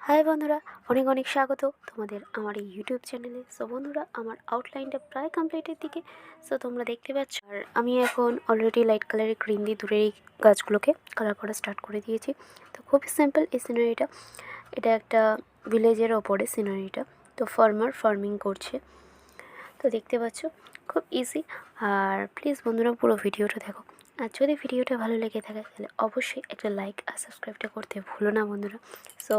High বন্ধুরা, অনেক অনেক স্বাগত তোমাদের আমার এই ইউটিউব চ্যানেলে। সো বন্ধুরা, আমার আউটলাইনটা প্রায় কমপ্লিটের দিকে। সো তোমরা দেখতে পাচ্ছ, আর আমি এখন অলরেডি লাইট কালারের ক্রিম দিয়ে দূরের এই গাছগুলোকে কালার করা স্টার্ট করে দিয়েছি। তো খুবই সিম্পল এই সিনারিটা। এটা একটা ভিলেজের ওপরে সিনারিটা। তো ফার্মিং করছে। তো দেখতে পাচ্ছ, খুব ইজি। আর প্লিজ বন্ধুরা, পুরো ভিডিওটা দেখো। আর যদি ভিডিওটা ভালো লেগে থাকে তাহলে অবশ্যই একটা লাইক আর সাবস্ক্রাইবটা করতে ভুলো না বন্ধুরা। সো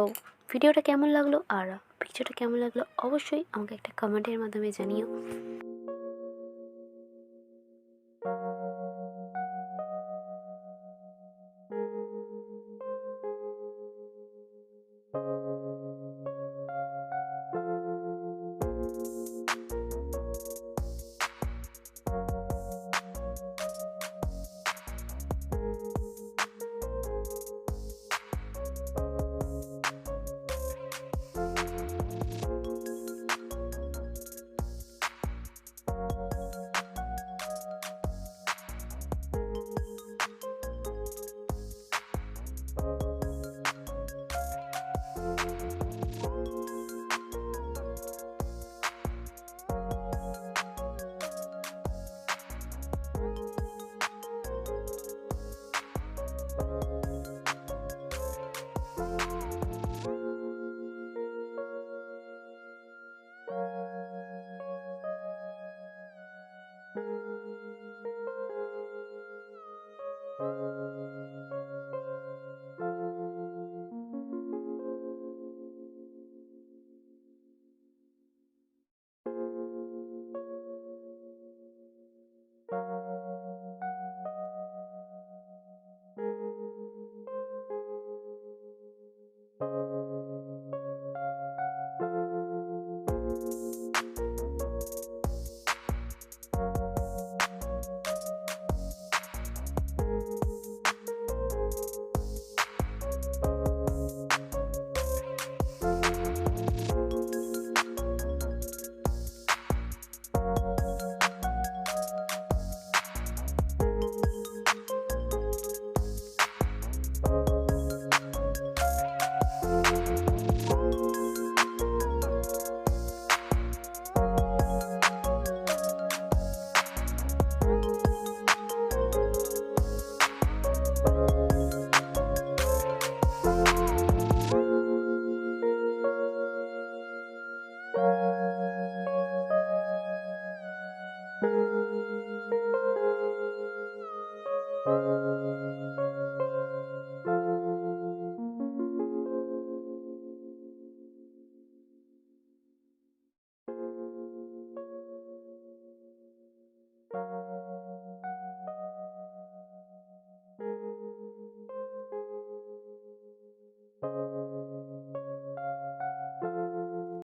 ভিডিওটা কেমন লাগলো আর ভিডিওটা কেমন লাগলো অবশ্যই আমাকে একটা কমেন্টের মাধ্যমে জানিও।